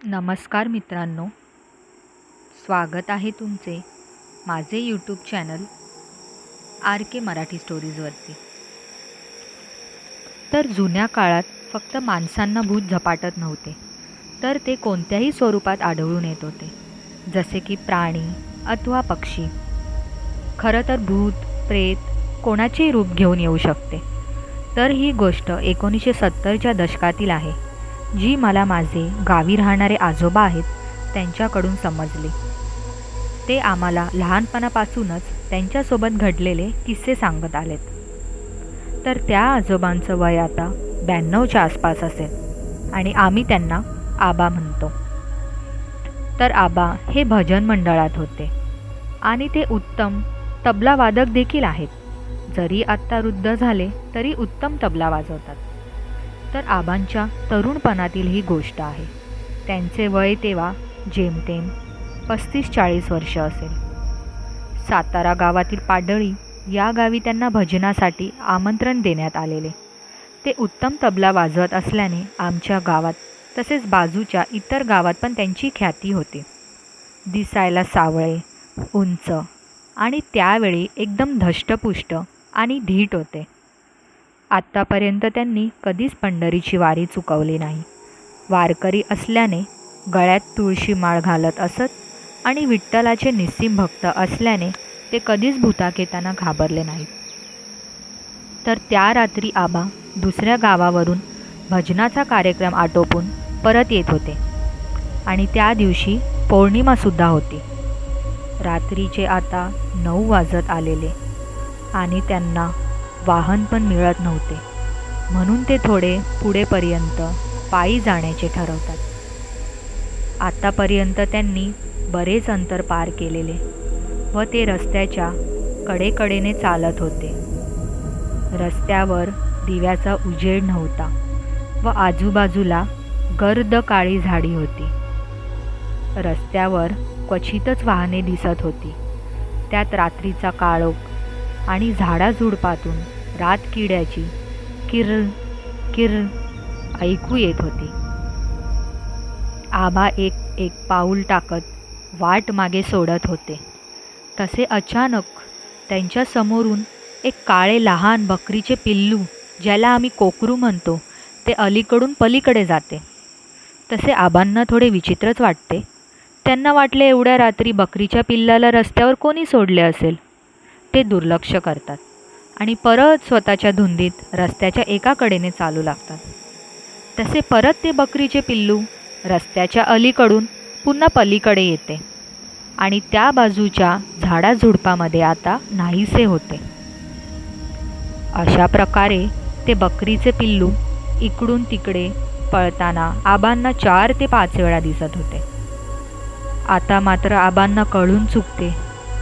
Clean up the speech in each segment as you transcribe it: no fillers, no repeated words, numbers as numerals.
नमस्कार मित्रांनो, स्वागत आहे तुमचे माझे यूट्यूब चॅनल आर के मराठी स्टोरीजवरती. तर जुन्या काळात फक्त माणसांना भूत झपाटत नव्हते, तर ते कोणत्याही स्वरूपात आढळून येत होते, जसे की प्राणी अथवा पक्षी. खरं तर भूत प्रेत कोणाचेही रूप घेऊन येऊ शकते. तर ही गोष्ट 1970च्या दशकातील आहे, जी मला माझे गावी राहणारे आजोबा आहेत त्यांच्याकडून समजली. ते आम्हाला लहानपणापासूनच त्यांच्यासोबत घडलेले किस्से सांगत आलेत. तर त्या आजोबांचं वय आता 92च्या आसपास असेल आणि आम्ही त्यांना आबा म्हणतो. तर आबा हे भजन मंडळात होते आणि ते उत्तम तबला वादक देखील आहेत. जरी आत्ता वृद्ध झाले तरी उत्तम तबला वाजवतात. तर आबांच्या तरुणपणातील ही गोष्ट आहे. त्यांचे वय तेव्हा जेमतेम 35-40 वर्ष असेल. सातारा गावातील पाडळी या गावी त्यांना भजनासाठी आमंत्रण देण्यात आलेले. ते उत्तम तबला वाजवत असल्याने आमच्या गावात तसेच बाजूच्या इतर गावात पण त्यांची ख्याती होती. दिसायला सावळे, उंच आणि त्यावेळी एकदम धष्टपुष्ट आणि धीट होते. आत्तापर्यंत त्यांनी कधीच पंढरीची वारी चुकवली नाही. वारकरी असल्याने गळ्यात तुळशी माळ घालत असत आणि विठ्ठलाचे निस्सीम भक्त असल्याने ते कधीच भुताक येताना घाबरले नाहीत. तर त्या रात्री आबा दुसऱ्या गावावरून भजनाचा कार्यक्रम आटोपून परत येत होते आणि त्या दिवशी पौर्णिमासुद्धा होती. रात्रीचे आता 9 वाजत आलेले आणि त्यांना वाहन पण मिळत नव्हते, म्हणून ते थोडे पुढेपर्यंत पायी जाण्याचे ठरवतात. आतापर्यंत त्यांनी बरेच अंतर पार केलेले व ते रस्त्याच्या कडेकडेने चालत होते. रस्त्यावर दिव्याचा उजेड नव्हता व आजूबाजूला गर्द काळी झाडी होती. रस्त्यावर क्वचितच वाहने दिसत होती. त्यात रात्रीचा काळोख आणि झाडाझुडपातून रातकिड्याची किर्र किर्र ऐकू येत होती. आबा एक पाऊल टाकत वाट मागे सोडत होते. तसे अचानक त्यांच्या समोरून एक काळे लहान बकरीचे पिल्लू, ज्याला आम्ही कोकरू म्हणतो, ते अलीकडून पलीकडे जाते. तसे आबांना थोडे विचित्रच वाटते. त्यांना वाटले एवढ्या रात्री बकरीच्या पिल्लाला रस्त्यावर कोणी सोडले असेल. ते दुर्लक्ष करतात आणि परत स्वतःच्या धुंदीत रस्त्याच्या एका कडेने चालू लागतात. तसे परत ते बकरीचे पिल्लू रस्त्याच्या अलीकडून पुन्हा पलीकडे येते आणि त्या बाजूच्या झाडाझुडपामध्ये आता नाहीसे होते. अशा प्रकारे ते बकरीचे पिल्लू इकडून तिकडे पळताना आबांना 4 ते 5 वेळा दिसत होते. आता मात्र आबांना कळून चुकते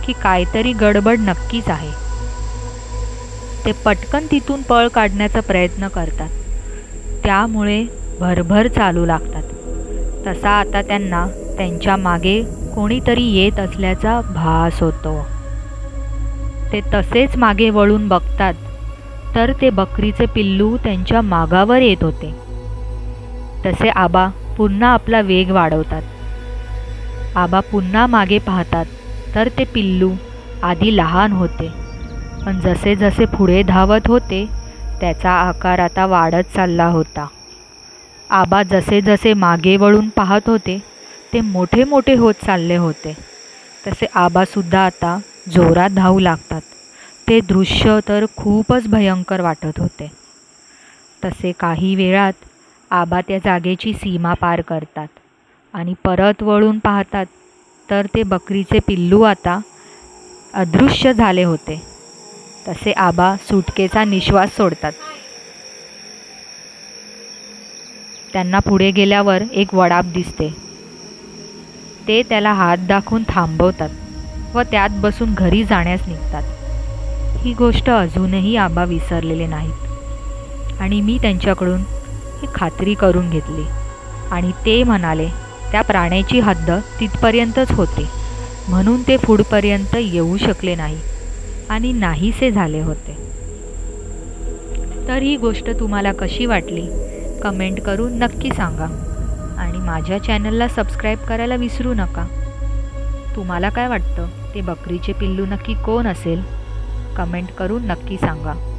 की काहीतरी गडबड नक्कीच आहे. ते पटकन तिथून पळ काढण्याचा प्रयत्न करतात, त्यामुळे भरभर चालू लागतात. तसा आता त्यांना त्यांच्या मागे कोणीतरी येत असल्याचा भास होतो. ते तसेच मागे वळून बघतात तर ते बकरीचे पिल्लू त्यांच्या मागावर येत होते. तसे आबा पुन्हा आपला वेग वाढवतात. आबा पुन्हा मागे पाहतात तर ते पिल्लू आधी लहान होते, पण जसे जसे पुढे धावत होते त्याचा आकार आता वाढत चालला होता. आबा जसे जसे मागे वळून पाहत होते ते मोठे मोठे होत चालले होते. तसे आबासुद्धा आता जोरात धावू लागतात. ते दृश्य तर खूपच भयंकर वाटत होते. तसे काही वेळात आबा त्या जागेची सीमा पार करतात आणि परत वळून पाहतात तर ते बकरीचे पिल्लू आता अदृश्य झाले होते. तसे आबा सुटकेचा निश्वास सोडतात. त्यांना पुढे गेल्यावर एक वडाप दिसते. ते त्याला हात दाखवून थांबवतात व त्यात बसून घरी जाण्यास निघतात. ही गोष्ट अजूनही आबा विसरलेले नाहीत आणि मी त्यांच्याकडून ही खात्री करून घेतली आणि ते म्हणाले त्या प्राण्याची हद्द तिथपर्यंतच होते, म्हणून ते पुढपर्यंत येऊ शकले नाही आणि नाहीसे झाले होते. तर ही गोष्ट तुम्हाला कशी वाटली कमेंट करून नक्की सांगा आणि माझ्या चॅनलला सबस्क्राईब करायला विसरू नका. तुम्हाला काय वाटतं, ते बकरीचे पिल्लू नक्की कोण असेल? कमेंट करून नक्की सांगा.